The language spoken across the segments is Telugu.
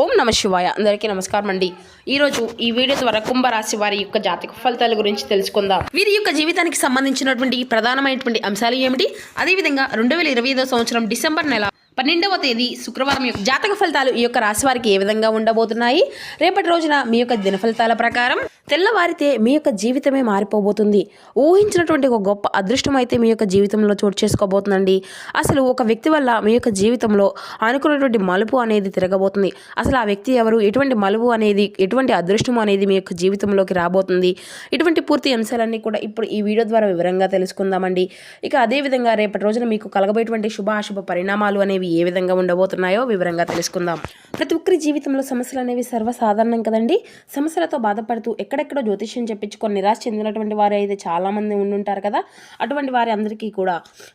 ఓం నమ శివాయ. అందరికీ నమస్కారం అండి. ఈరోజు ఈ వీడియో ద్వారా కుంభరాశి వారి యొక్క జాతక ఫలితాల గురించి తెలుసుకుందాం. వీరి యొక్క జీవితానికి సంబంధించినటువంటి ప్రధానమైనటువంటి అంశాలు ఏమిటి, అదేవిధంగా 2025 సంవత్సరం డిసెంబర్ నెల 12వ తేదీ శుక్రవారం యొక్క జాతక ఫలితాలు ఈ యొక్క రాశి వారికి ఏ విధంగా ఉండబోతున్నాయి, రేపటి రోజున మీ యొక్క దిన ఫలితాల ప్రకారం తెల్లవారితే మీ యొక్క జీవితమే మారిపోబోతుంది. ఊహించినటువంటి ఒక గొప్ప అదృష్టం అయితే మీ యొక్క జీవితంలో చోటు చేసుకోబోతుందండి. అసలు ఒక వ్యక్తి వల్ల మీ యొక్క జీవితంలో అనుకున్నటువంటి మలుపు అనేది తిరగబోతుంది. అసలు ఆ వ్యక్తి ఎవరు, ఎటువంటి మలుపు అనేది, ఎటువంటి అదృష్టం అనేది మీ యొక్క జీవితంలోకి రాబోతుంది. ఇటువంటి పూర్తి అంశాలన్నీ కూడా ఇప్పుడు ఈ వీడియో ద్వారా వివరంగా తెలుసుకుందామండి. ఇక అదేవిధంగా రేపటి రోజున మీకు కలగబోయేటువంటి శుభాశుభ పరిణామాలు అనేవి ఏ విధంగా ఉండబోతున్నాయో వివరంగా తెలుసుకుందాం. ప్రతి ఒక్కరి జీవితంలో సమస్యలు అనేవి సర్వసాధారణం కదండి. సమస్యలతో బాధపడుతూ ఎక్కడెక్కడో జ్యోతిష్యం చెప్పించుకొని నిరాశ చెందినటువంటి వారు అయితే చాలామంది ఉండుంటారు కదా. అటువంటి వారి అందరికీ కూడా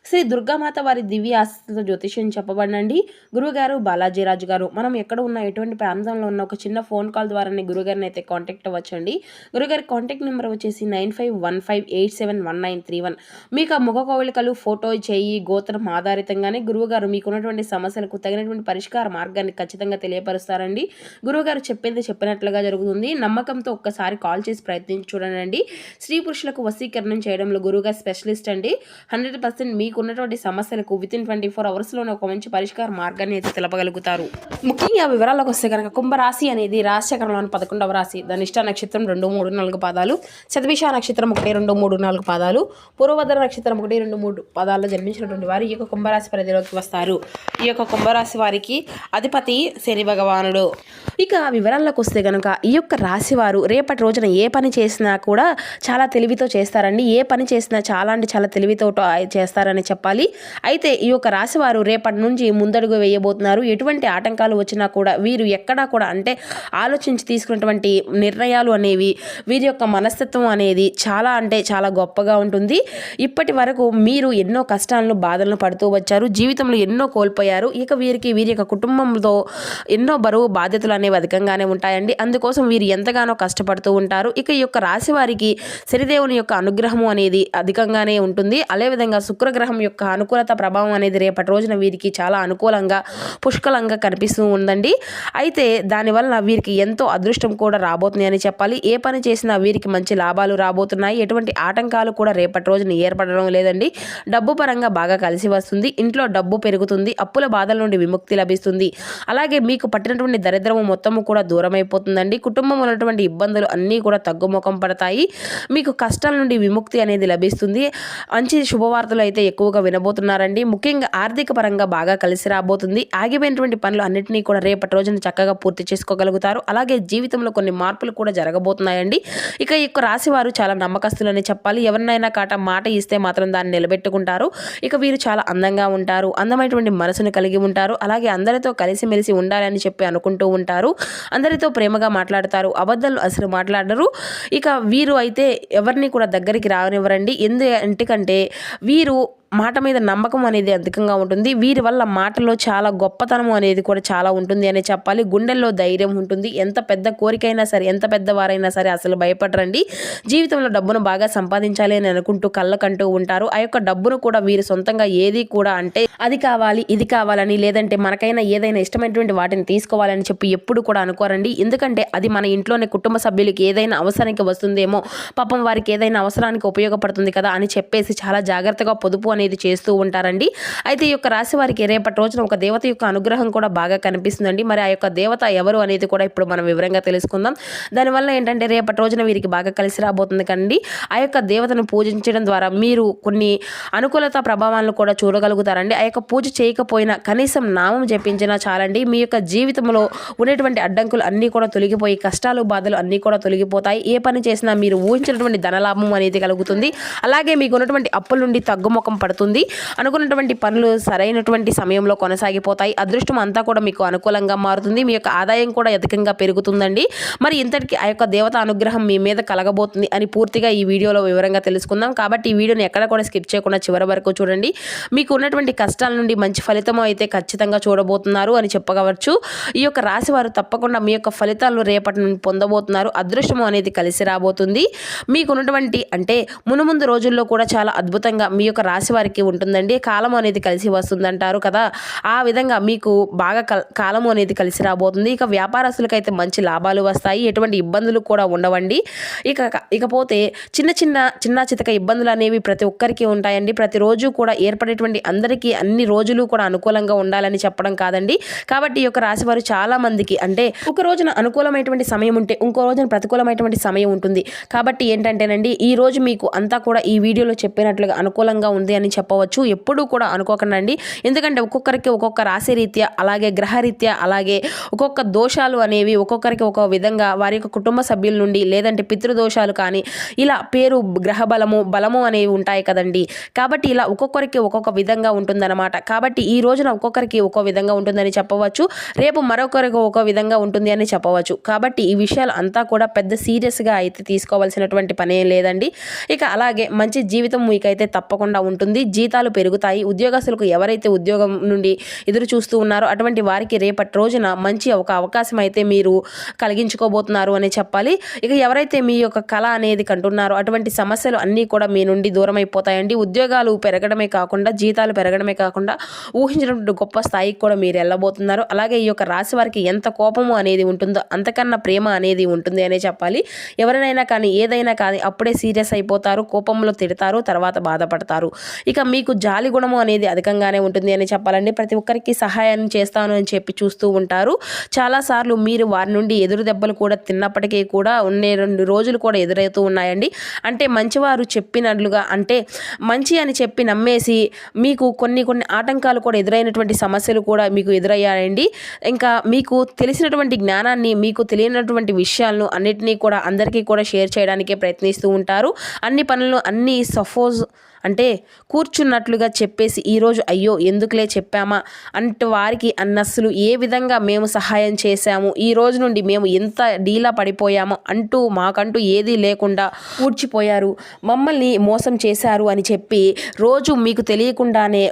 శ్రీ దుర్గామాత వారి దివ్య ఆశీస్సులతో జ్యోతిష్యం చెప్పబడినండి. గురువుగారు బాలాజీరాజు గారు, మనం ఎక్కడ ఉన్న ఎటువంటి ప్రాంతంలో ఉన్న ఒక చిన్న ఫోన్ కాల్ ద్వారానే గురుగారిని అయితే కాంటాక్ట్ అవ్వచ్చండి. గురుగారి కాంటాక్ట్ నెంబర్ వచ్చేసి 9515871931. మీకు ఆ ముఖ కవళికలు, ఫోటో, చేయి, గోత్రం ఆధారితంగానే గురువుగారు మీకున్నటువంటి సమస్యలకు తగినటువంటి పరిష్కార మార్గాన్ని ఖచ్చితంగా తెలియపరుస్తారండి. గురువుగారు చెప్పింది చెప్పినట్లుగా జరుగుతుంది. నమ్మకంతో ఒక్కసారి కాల్ చేసి ప్రయత్నించి చూడండి. స్త్రీ పురుషులకు వశీకరణం చేయడంలో గురువుగారు స్పెషలిస్ట్ అండి. 100% మీకున్నటువంటి సమస్యలకు వితిన్ 24 అవర్స్లోనే ఒక మంచి పరిష్కార మార్గాన్ని అయితే తెలపగలుగుతారు. ముఖ్యంగా వివరాలకు వస్తే కనుక కుంభరాశి అనేది రాశిచక్రంలోని 11వ రాశి. ధనిష్ట నక్షత్రం 2, 3, 4 పాదాలు, శతభిష నక్షత్రం 1, 2, 3, 4 పాదాలు, పూర్వభద్ర నక్షత్రం 1, 2, 3 పాదాల్లో జన్మించినటువంటి వారు ఈ యొక్క కుంభరాశి పరిధిలోకి వస్తారు. ఈ యొక్క కుంభరాశి వారికి అధిపతి శని భగవానుడు. ఇక వివరాల్లోకి వస్తే కనుక ఈ యొక్క రాశి వారు రేపటి రోజున ఏ పని చేసినా కూడా చాలా తెలివితో చేస్తారండి. ఏ పని చేసినా చాలా అంటే చాలా తెలివితో చేస్తారని చెప్పాలి. అయితే ఈ యొక్క రాశి వారు రేపటి నుంచి ముందడుగు వేయబోతున్నారు. ఎటువంటి ఆటంకాలు వచ్చినా కూడా వీరు ఎక్కడా కూడా అంటే ఆలోచించి తీసుకున్నటువంటి నిర్ణయాలు అనేవి, వీరి యొక్క మనస్తత్వం అనేది చాలా అంటే చాలా గొప్పగా ఉంటుంది. ఇప్పటి వరకు మీరు ఎన్నో కష్టాలను, బాధలను పడుతూ వచ్చారు. జీవితంలో ఎన్నో కోల్పోయారు. ఇక వీరి యొక్క కుటుంబంతో ఎన్నో బరువు బాధ్యతలు అనేవి అధికంగానే ఉంటాయండి. అందుకోసం వీరు ఎంతగానో కష్టపడుతూ ఉంటారు. ఇక ఈ యొక్క రాశి వారికి శనిదేవుని యొక్క అనుగ్రహము అనేది అధికంగానే ఉంటుంది. అదేవిధంగా శుక్రగ్రహం యొక్క అనుకూలత ప్రభావం అనేది రేపటి రోజున వీరికి చాలా అనుకూలంగా, పుష్కలంగా కనిపిస్తూ ఉందండి. అయితే దానివల్ల వీరికి ఎంతో అదృష్టం కూడా రాబోతుంది అని చెప్పాలి. ఏ పని చేసినా వీరికి మంచి లాభాలు రాబోతున్నాయి. ఎటువంటి ఆటంకాలు కూడా రేపటి రోజున ఏర్పడడం లేదండి. డబ్బు పరంగా బాగా కలిసి వస్తుంది. ఇంట్లో డబ్బు పెరుగుతుంది. అప్పుల బాధల నుండి విముక్తి లభిస్తుంది. అలాగే మీకు పట్టినటువంటి దరిద్రము మొత్తము కూడా దూరం అయిపోతుందండి. కుటుంబంలో ఉన్నటువంటి ఇబ్బందులు అన్నీ కూడా తగ్గుముఖం పడతాయి. మీకు కష్టాల నుండి విముక్తి అనేది లభిస్తుంది. మంచి శుభవార్తలు అయితే ఎక్కువగా వినబోతున్నారండి. ముఖ్యంగా ఆర్థిక పరంగా బాగా కలిసి రాబోతుంది. ఆగిపోయినటువంటి పనులు అన్నింటినీ కూడా రేపటి రోజున చక్కగా పూర్తి చేసుకోగలుగుతారు. అలాగే జీవితంలో కొన్ని మార్పులు కూడా జరగబోతున్నాయండి. ఇక ఈ యొక్క రాశి వారు చాలా నమ్మకస్తులని చెప్పాలి. ఎవరినైనా మాట ఇస్తే మాత్రం దాన్ని నిలబెట్టుకుంటారు. ఇక వీరు చాలా అందంగా ఉంటారు. అందమైనటువంటి మనసును కలిగి ఉంటారు. అలాగే అందరితో కలిసిమెలిసి ఉండాలని చెప్పి అనుకుంటూ ఉంటారు. అందరితో ప్రేమగా మాట్లాడతారు. అబద్ధాలు అసలు మాట్లాడరు. ఇక వీరు అయితే ఎవరిని కూడా దగ్గరికి రానివ్వరండి. ఎందుకంటే వీరు మాట మీద నమ్మకం అనేది అధికంగా ఉంటుంది. వీరి వల్ల మాటలో చాలా గొప్పతనం అనేది కూడా చాలా ఉంటుంది అని చెప్పాలి. గుండెల్లో ధైర్యం ఉంటుంది. ఎంత పెద్ద కోరికైనా సరే, ఎంత పెద్దవారైనా సరే అసలు భయపడరండి. జీవితంలో డబ్బును బాగా సంపాదించాలి అని అనుకుంటూ కళ్ళకంటూ ఉంటారు. ఆ యొక్క డబ్బును కూడా వీరు సొంతంగా ఏది కూడా అంటే అది కావాలి, ఇది కావాలని, లేదంటే మనకైనా ఏదైనా ఇష్టమైనటువంటి వాటిని తీసుకోవాలని చెప్పి ఎప్పుడు కూడా అనుకోరండి. ఎందుకంటే అది మన ఇంట్లోనే కుటుంబ సభ్యులకి ఏదైనా అవసరానికి వస్తుందేమో, పాపం వారికి ఏదైనా అవసరానికి ఉపయోగపడుతుంది కదా అని చెప్పేసి చాలా జాగ్రత్తగా పొదుపు అనేది చేస్తూ ఉంటారండి. అయితే ఈ యొక్క రాశి వారికి రేపటి రోజున ఒక దేవత యొక్క అనుగ్రహం కూడా బాగా కనిపిస్తుందండి. మరి ఆ యొక్క దేవత ఎవరు అనేది కూడా ఇప్పుడు మనం వివరంగా తెలుసుకుందాం. దానివల్ల ఏంటంటే రేపటి రోజున వీరికి బాగా కలిసి రాబోతుంది కండి. ఆ యొక్క దేవతను పూజించడం ద్వారా మీరు కొన్ని అనుకూలత ప్రభావాలను కూడా చూడగలుగుతారండి. ఆ యొక్క పూజ చేయకపోయినా కనీసం నామం జపించినా చాలండి. మీ యొక్క జీవితంలో ఉన్నటువంటి అడ్డంకులు అన్నీ కూడా తొలగిపోయి, కష్టాలు, బాధలు అన్నీ కూడా తొలగిపోతాయి. ఏ పని చేసినా మీరు ఊహించినటువంటి ధనలాభం అనేది కలుగుతుంది. అలాగే మీకు ఉన్నటువంటి అప్పుల నుండి తగ్గుముఖం పడుతుంది. అనుకున్నటువంటి పనులు సరైనటువంటి సమయంలో కొనసాగిపోతాయి. అదృష్టం అంతా కూడా మీకు అనుకూలంగా మారుతుంది. మీ యొక్క ఆదాయం కూడా అధికంగా పెరుగుతుందండి. మరి ఇంతటికి ఆ యొక్క దేవత అనుగ్రహం మీ మీద కలగబోతుంది అని పూర్తిగా ఈ వీడియోలో వివరంగా తెలుసుకుందాం. కాబట్టి ఈ వీడియోని ఎక్కడ కూడా స్కిప్ చేయకుండా చివరి వరకు చూడండి. మీకు ఉన్నటువంటి కష్టాల నుండి మంచి ఫలితం అయితే ఖచ్చితంగా చూడబోతున్నారు అని చెప్పవచ్చు. ఈ యొక్క రాశి వారు తప్పకుండా మీ యొక్క ఫలితాలను రేపటి నుండి పొందబోతున్నారు. అదృష్టం అనేది కలిసి రాబోతుంది. మీకు ఉన్నటువంటి అంటే మునుముందు రోజుల్లో కూడా చాలా అద్భుతంగా మీ యొక్క రాశి వారికి ఉంటుందండి. కాలం అనేది కలిసి వస్తుందంటారు కదా, ఆ విధంగా మీకు బాగా కాలము అనేది కలిసి రాబోతుంది. ఇక వ్యాపారస్తులకైతే మంచి లాభాలు వస్తాయి, ఎటువంటి ఇబ్బందులు కూడా ఉండవండి. ఇకపోతే చిన్న చితక ఇబ్బందులు అనేవి ప్రతి ఒక్కరికి ఉంటాయండి. ప్రతిరోజు కూడా ఏర్పడేటువంటి అందరికీ అన్ని రోజులు కూడా అనుకూలంగా ఉండాలని చెప్పడం కాదండి. కాబట్టి ఈ యొక్క రాశి వారు చాలా మందికి అంటే ఒక రోజున అనుకూలమైనటువంటి సమయం ఉంటే ఇంకో రోజున ప్రతికూలమైనటువంటి సమయం ఉంటుంది. కాబట్టి ఏంటంటేనండి, ఈ రోజు మీకు అంతా కూడా ఈ వీడియోలో చెప్పినట్లుగా అనుకూలంగా ఉంది అని చెప్పవచ్చు. ఎప్పుడూ కూడా అనుకోకండి, ఎందుకంటే ఒక్కొక్కరికి ఒక్కొక్క రాశి రీత్యా, అలాగే గ్రహరీత్యా, అలాగే ఒక్కొక్క దోషాలు అనేవి ఒక్కొక్కరికి ఒక విధంగా వారి యొక్క కుటుంబ సభ్యుల నుండి, లేదంటే పితృదోషాలు కానీ ఇలా పేరు గ్రహ బలము అనేవి ఉంటాయి కదండి. కాబట్టి ఇలా ఒక్కొక్కరికి ఒక్కొక్క విధంగా ఉంటుందన్నమాట. కాబట్టి ఈ రోజున ఒక్కొక్కరికి ఒక్కో విధంగా ఉంటుందని చెప్పవచ్చు, రేపు మరొకరికి ఒక్కో విధంగా ఉంటుంది అని చెప్పవచ్చు. కాబట్టి ఈ విషయాలు అంతా కూడా పెద్ద సీరియస్గా అయితే తీసుకోవాల్సినటువంటి పనే లేదండి. ఇక అలాగే మంచి జీవితం మీకైతే తప్పకుండా ఉంటుంది, జీతాలు పెరుగుతాయి. ఉద్యోగస్తులకు ఎవరైతే ఉద్యోగం నుండి ఎదురు చూస్తూ ఉన్నారో అటువంటి వారికి రేపటి రోజున మంచి ఒక అవకాశం అయితే మీరు కలిగించుకోబోతున్నారు అని చెప్పాలి. ఇక ఎవరైతే మీ యొక్క కళ అనేది కంటున్నారో అటువంటి సమస్యలు అన్నీ కూడా మీ నుండి దూరం అయిపోతాయండి. ఉద్యోగాలు పెరగడమే కాకుండా, జీతాలు పెరగడమే కాకుండా ఊహించినటువంటి గొప్ప స్థాయికి కూడా మీరు వెళ్ళబోతున్నారు. అలాగే ఈ యొక్క రాశి వారికి ఎంత కోపము అనేది ఉంటుందో అంతకన్నా ప్రేమ అనేది ఉంటుంది అనే చెప్పాలి. ఎవరినైనా కానీ ఏదైనా కానీ అప్పుడే సీరియస్ అయిపోతారు, కోపంలో తిడతారు, తర్వాత బాధపడతారు. ఇక మీకు జాలి గుణము అనేది అధికంగానే ఉంటుంది అని చెప్పాలండి. ప్రతి ఒక్కరికి సహాయం చేస్తాను అని చెప్పి చూస్తూ ఉంటారు. చాలాసార్లు మీరు వారి నుండి ఎదురు దెబ్బలు కూడా తిన్నప్పటికీ కూడా 2 రోజులు కూడా ఎదురవుతూ ఉన్నాయండి. అంటే మంచివారు చెప్పినట్లుగా, అంటే మంచి అని చెప్పి నమ్మేసి మీకు కొన్ని ఆటంకాలు కూడా ఎదురైనటువంటి సమస్యలు కూడా మీకు ఎదురయ్యాయండి. ఇంకా మీకు తెలిసినటువంటి జ్ఞానాన్ని, మీకు తెలియనటువంటి విషయాలను అన్నిటినీ కూడా అందరికీ కూడా షేర్ చేయడానికే ప్రయత్నిస్తూ ఉంటారు. అన్ని పనులను అంటే కూర్చున్నట్లుగా చెప్పేసి ఈరోజు అయ్యో ఎందుకులే చెప్పామా అంటూ వారికి అన్నస్సులు ఏ విధంగా మేము సహాయం చేశాము, ఈ రోజు నుండి మేము ఎంత డీలా పడిపోయామో అంటూ మాకంటూ ఏదీ లేకుండా ఊడ్చిపోయారు, మమ్మల్ని మోసం చేశారు అని చెప్పి రోజు మీకు తెలియకుండానే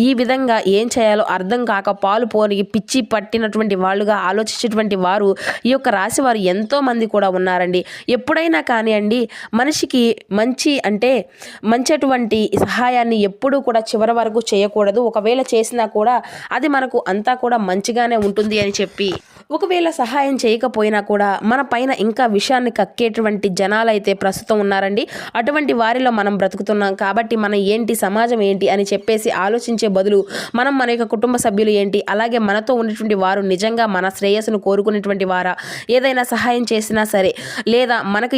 ఈ విధంగా ఏం చేయాలో అర్థం కాక పాలు పోని పిచ్చి పట్టినటువంటి వాళ్ళుగా ఆలోచించేటువంటి వారు ఈ యొక్క రాశి వారు ఎంతోమంది కూడా ఉన్నారండి. ఎప్పుడైనా కానివ్వండి, మనిషికి మంచిటువంటి సహాయాన్ని ఎప్పుడూ కూడా చివరి వరకు చేయకూడదు. ఒకవేళ చేసినా కూడా అది మనకు అంతా కూడా మంచిగానే ఉంటుంది అని చెప్పి, ఒకవేళ సహాయం చేయకపోయినా కూడా మన పైన ఇంకా విషయాన్ని కక్కేటువంటి జనాలైతే ప్రస్తుతం ఉన్నారండి. అటువంటి వారిలో మనం బ్రతుకుతున్నాం. కాబట్టి మనం ఏంటి, సమాజం ఏంటి అని చెప్పేసి ఆలోచించే బదులు మన యొక్క కుటుంబ సభ్యులు ఏంటి, అలాగే మనతో ఉన్నటువంటి వారు నిజంగా మన శ్రేయస్సును కోరుకునేటువంటి వారా, ఏదైనా సహాయం చేసినా సరే, లేదా మనకు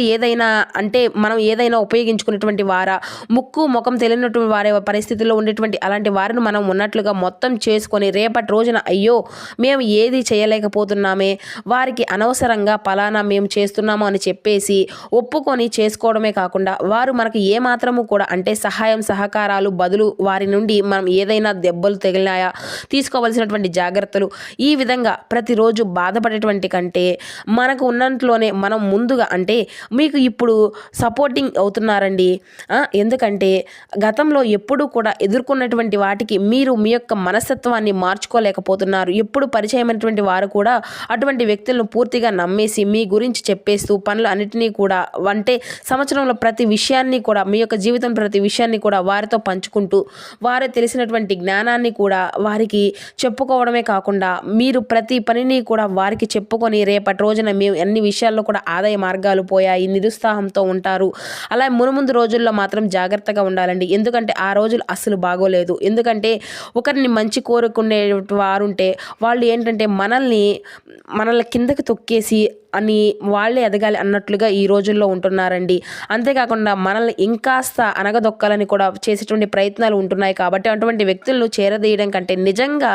మనం ఏదైనా ఉపయోగించుకునేటువంటి వారా, ముక్కు ముఖం తెలియనటువంటి వారి పరిస్థితుల్లో ఉండేటువంటి అలాంటి వారిని మనం ఉన్నట్లుగా మొత్తం చేసుకొని రేపటి రోజున అయ్యో మేము ఏది చేయలేకపోతున్నామే, వారికి అనవసరంగా పలానా మేము చేస్తున్నాము అని చెప్పేసి ఒప్పుకొని చేసుకోవడమే కాకుండా, వారు మనకు ఏమాత్రము కూడా సహాయం సహకారాలు బదులు వారి నుండి మనం ఏదైనా దెబ్బలు తగిలినాయా, తీసుకోవాల్సినటువంటి జాగ్రత్తలు, ఈ విధంగా ప్రతిరోజు బాధపడేటువంటి కంటే మనకు ఉన్నట్లోనే మనం ముందుగా మీకు ఇప్పుడు సపోర్టింగ్ అవుతున్నారండి. ఎందుకంటే గతంలో ఎప్పుడూ కూడా ఎదుర్కొన్నటువంటి వాటికి మీరు మీ యొక్క మనస్తత్వాన్ని మార్చుకోలేకపోతున్నారు. ఎప్పుడు పరిచయమైనటువంటి వారు కూడా అటువంటి వ్యక్తులను పూర్తిగా నమ్మేసి మీ గురించి చెప్పేస్తూ పనులు అన్నిటినీ కూడా సంవత్సరంలో ప్రతి విషయాన్ని కూడా, మీ యొక్క జీవితం ప్రతి విషయాన్ని కూడా వారితో పంచుకుంటూ, వారు తెలిసినటువంటి జ్ఞానాన్ని కూడా వారికి చెప్పుకోవడమే కాకుండా, మీరు ప్రతి పనిని కూడా వారికి చెప్పుకొని రేపటి రోజున మేము అన్ని విషయాల్లో కూడా ఆదాయ మార్గాలు పోయాయి, నిరుత్సాహంతో ఉంటారు. అలా మునుముందు రోజుల్లో మాత్రం జాగ్రత్తగా ఉండాలండి. ఎందుకంటే ఆ రోజులు అస్సలు బాగోలేదు. ఎందుకంటే ఒకరిని మంచి కోరుకునే వారుంటే వాళ్ళు మనల్ని కిందకి తొక్కేసి అని వాళ్ళే ఎదగాలి అన్నట్లుగా ఈ రోజుల్లో ఉంటున్నారండి. అంతేకాకుండా మనల్ని ఇంకాస్త అనగదొక్కాలని కూడా చేసేటువంటి ప్రయత్నాలు ఉంటున్నాయి. కాబట్టి అటువంటి వ్యక్తులను చేరదీయడం కంటే, నిజంగా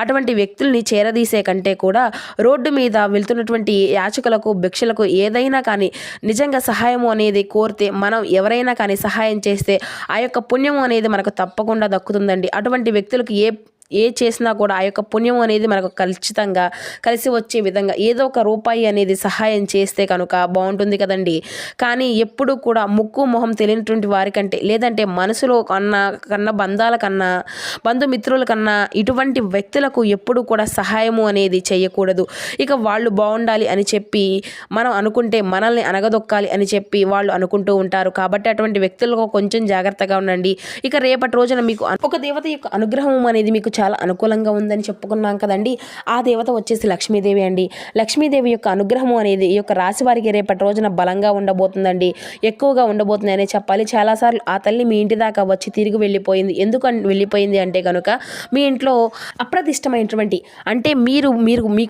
అటువంటి వ్యక్తుల్ని చేరదీసే కంటే కూడా రోడ్డు మీద వెళ్తున్నటువంటి యాచకులకు, భిక్షలకు ఏదైనా కానీ నిజంగా సహాయము అనేది కోరితే, మనం ఎవరైనా కానీ సహాయం చేస్తే ఆ యొక్క పుణ్యము అనేది మనకు తప్పకుండా దక్కుతుందండి. అటువంటి వ్యక్తులకు ఏ చేసినా కూడా ఆ యొక్క పుణ్యం అనేది మనకు ఖచ్చితంగా కలిసి వచ్చే విధంగా ఏదో ఒక రూపాయి అనేది సహాయం చేస్తే కనుక బాగుంటుంది కదండి. కానీ ఎప్పుడు కూడా ముక్కు మొహం తెలియనటువంటి వారికంటే, లేదంటే మనసులో కన్నా బంధాల కన్నా, బంధుమిత్రుల కన్నా ఇటువంటి వ్యక్తులకు ఎప్పుడు కూడా సహాయము అనేది చేయకూడదు. ఇక వాళ్ళు బాగుండాలి అని చెప్పి మనం అనుకుంటే మనల్ని అనగదొక్కాలి అని చెప్పి వాళ్ళు అనుకుంటూ ఉంటారు. కాబట్టి అటువంటి వ్యక్తులకు కొంచెం జాగ్రత్తగా ఉండండి. ఇక రేపటి రోజున మీకు ఒక దేవత యొక్క అనుగ్రహం అనేది మీకు చాలా అనుకూలంగా ఉందని చెప్పుకున్నాం కదండి. ఆ దేవత వచ్చేసి లక్ష్మీదేవి అండి. లక్ష్మీదేవి యొక్క అనుగ్రహం అనేది ఈ యొక్క రాశి వారికి రేపటి రోజున బలంగా ఉండబోతుందండి, ఎక్కువగా ఉండబోతుంది అనే చెప్పాలి. చాలాసార్లు ఆ తల్లి మీ ఇంటి దాకా వచ్చి తిరిగి వెళ్ళిపోయింది. ఎందుకు వెళ్ళిపోయింది అంటే కనుక మీ ఇంట్లో అప్రదిష్టమైనటువంటి అంటే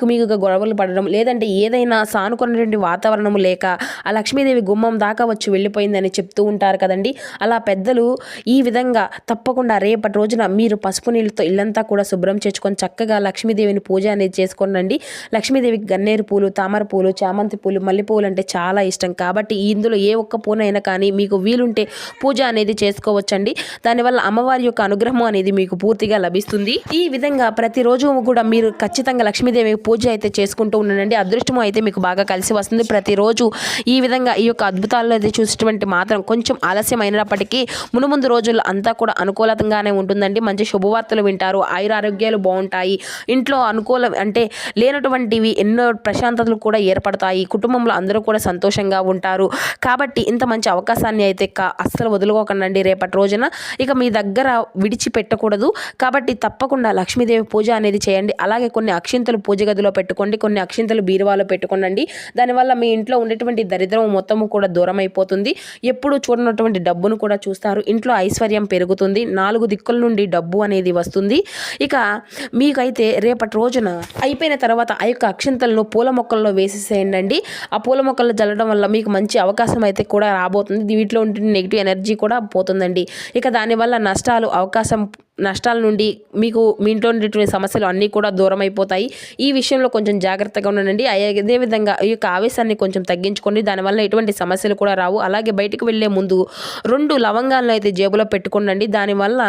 మీకుగా గొడవలు పడడం, లేదంటే ఏదైనా సానుకున్నటువంటి వాతావరణం లేక ఆ లక్ష్మీదేవి గుమ్మం దాకా వచ్చి వెళ్ళిపోయిందని చెప్తూ ఉంటారు కదండి. అలా పెద్దలు ఈ విధంగా తప్పకుండా రేపటి రోజున మీరు పసుపు నీళ్ళతో ఇల్లంతా కూడా శుభ్రం చేసుకొని చక్కగా లక్ష్మీదేవిని పూజ అనేది చేసుకోండి. లక్ష్మీదేవికి గన్నేరు పూలు, తామర పూలు, చామంతి పూలు, మల్లె పూలు అంటే చాలా ఇష్టం. కాబట్టి ఇందులో ఏ ఒక్క పూనైనా కానీ మీకు వీలుంటే పూజ అనేది చేసుకోవచ్చండి. దానివల్ల అమ్మవారి యొక్క అనుగ్రహం అనేది మీకు పూర్తిగా లభిస్తుంది. ఈ విధంగా ప్రతిరోజు కూడా మీరు ఖచ్చితంగా లక్ష్మీదేవి పూజ అయితే చేసుకుంటూ ఉండండి. అదృష్టము అయితే మీకు బాగా కలిసి వస్తుంది. ప్రతిరోజు ఈ విధంగా ఈ యొక్క అద్భుతాలను అయితే చూసేటువంటి మాత్రం కొంచెం ఆలస్యమైనప్పటికీ మునుముందు రోజుల్లో అంతా కూడా అనుకూలంగానే ఉంటుందండి. మంచి శుభవార్తలు వింటారు, ఆయురారోగ్యాలు బాగుంటాయి, ఇంట్లో అనుకూలం అంటే లేనటువంటివి ఎన్నో ప్రశాంతతలు కూడా ఏర్పడతాయి, కుటుంబంలో అందరూ కూడా సంతోషంగా ఉంటారు. కాబట్టి ఇంత మంచి అవకాశాన్ని అయితే అస్సలు వదులుకోకండి రేపటి రోజున. ఇక మీ దగ్గర విడిచిపెట్టకూడదు. కాబట్టి తప్పకుండా లక్ష్మీదేవి పూజ అనేది చేయండి. అలాగే కొన్ని అక్షింతలు పూజ గదిలో పెట్టుకోండి, కొన్ని అక్షింతలు బీరువాలో పెట్టుకోండి. దానివల్ల మీ ఇంట్లో ఉండేటువంటి దరిద్రం మొత్తము కూడా దూరం అయిపోతుంది. ఎప్పుడు చూడనటువంటి డబ్బును కూడా చూస్తారు, ఇంట్లో ఐశ్వర్యం పెరుగుతుంది, 4 దిక్కుల నుండి డబ్బు అనేది వస్తుంది. ఇక మీకైతే రేపటి రోజున అయిపోయిన తర్వాత ఆ యొక్క అక్షింతలను పూల మొక్కల్లో వేసేసేయండి. ఆ పూల మొక్కల్లో జల్లడం వల్ల మీకు మంచి అవకాశం అయితే కూడా రాబోతుంది. వీటిలో ఉండే నెగిటివ్ ఎనర్జీ కూడా పోతుందండి. ఇక దానివల్ల నష్టాల నుండి మీకు మీ ఇంట్లో ఉండేటువంటి సమస్యలు అన్నీ కూడా దూరం అయిపోతాయి. ఈ విషయంలో కొంచెం జాగ్రత్తగా ఉండండి. అదేవిధంగా ఈ యొక్క ఆవేశాన్ని కొంచెం తగ్గించుకోండి. దానివల్ల ఎటువంటి సమస్యలు కూడా రావు. అలాగే బయటకు వెళ్ళే ముందు 2 లవంగాలను అయితే జేబులో పెట్టుకోండి. దానివల్ల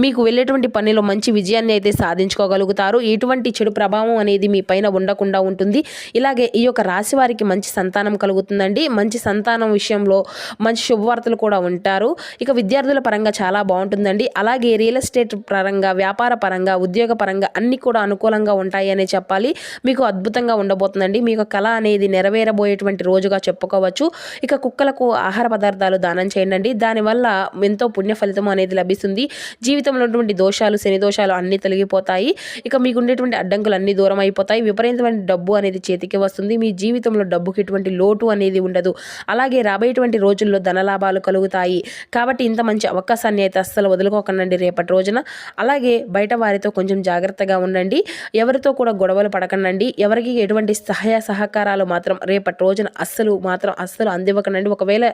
మీకు వెళ్ళేటువంటి పనిలో మంచి విజయాన్ని అయితే సాధించుకోగలుగుతారు. ఎటువంటి చెడు ప్రభావం అనేది మీ పైన ఉండకుండా ఉంటుంది. ఇలాగే ఈ యొక్క రాశి వారికి మంచి సంతానం కలుగుతుందండి. మంచి సంతానం విషయంలో మంచి శుభవార్తలు కూడా ఉంటారు. ఇక విద్యార్థుల పరంగా చాలా బాగుంటుందండి. అలాగే రియల్ ఎస్టేట్ పరంగా, వ్యాపార పరంగా, ఉద్యోగ పరంగా అన్ని కూడా అనుకూలంగా ఉంటాయి అనే చెప్పాలి. మీకు అద్భుతంగా ఉండబోతుందండి. మీకు కళ అనేది నెరవేరబోయేటువంటి రోజుగా చెప్పుకోవచ్చు. ఇక కుక్కలకు ఆహార పదార్థాలు దానం చేయండి. దానివల్ల ఎంతో పుణ్య ఫలితం అనేది లభిస్తుంది. జీవితంలో ఉన్నటువంటి దోషాలు, శని దోషాలు అన్నీ తొలగిపోతాయి. ఇక మీకు ఉండేటువంటి అడ్డంకులు అన్నీ దూరం అయిపోతాయి. విపరీతమైన డబ్బు అనేది చేతికి వస్తుంది. మీ జీవితంలో డబ్బుకి ఎటువంటి లోటు అనేది ఉండదు. అలాగే రాబోయేటువంటి రోజుల్లో ధనలాభాలు కలుగుతాయి. కాబట్టి ఇంత మంచి అవకాశాన్ని అయితే అస్సలు వదులుకోకండి రేపటి రోజున. అలాగే బయట వారితో కొంచెం జాగ్రత్తగా ఉండండి. ఎవరితో కూడా గొడవలు పడకండి. ఎవరికి ఎటువంటి సహాయ సహకారాలు మాత్రం రేపటి రోజున అస్సలు అందివ్వకండి. ఒకవేళ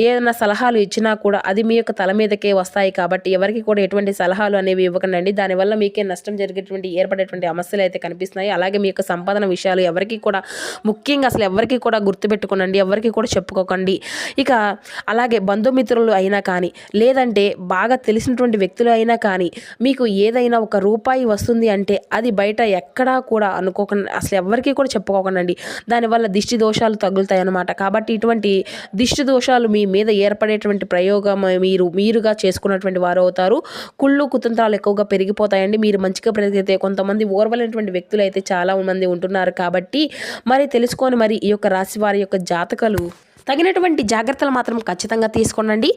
ఏదైనా సలహాలు ఇచ్చినా కూడా అది మీ యొక్క తల మీదకే వస్తాయి. కాబట్టి ఎవరికి కూడా ఎటువంటి సలహాలు అనేవి ఇవ్వకండి. దానివల్ల మీకే నష్టం ఏర్పడేటువంటి సమస్యలు అయితే కనిపిస్తున్నాయి. అలాగే మీ యొక్క సంపాదన విషయాలు ఎవరికి కూడా ముఖ్యంగా అసలు ఎవరికి కూడా గుర్తుపెట్టుకోనండి, ఎవరికి కూడా చెప్పుకోకండి. ఇక అలాగే బంధుమిత్రులు అయినా కానీ, లేదంటే బాగా తెలిసినటువంటి వ్యక్తులు అయినా కానీ మీకు ఏదైనా ఒక రూపాయి వస్తుంది అంటే అది బయట ఎక్కడా కూడా అనుకోకుండా అసలు ఎవరికి కూడా చెప్పుకోకండి. దానివల్ల దిష్టి దోషాలు తగులుతాయి అన్నమాట. కాబట్టి ఇటువంటి దిష్టి దోషాలు మీ మీద ఏర్పడేటువంటి ప్రయోగం మీరుగా చేసుకున్నటువంటి వారు అవుతారు. కుళ్ళు కుతంత్రాలు ఎక్కువగా పెరిగిపోతాయండి. మీరు మంచిగా పెరిగితే కొంతమంది ఓర్వలేనటువంటి వ్యక్తులు అయితే చాలా మంది ఉంటున్నారు. కాబట్టి తెలుసుకొని ఈ యొక్క రాశి వారి యొక్క జాతకాలు తగినటువంటి జాగ్రత్తలు మాత్రం ఖచ్చితంగా తీసుకోండి.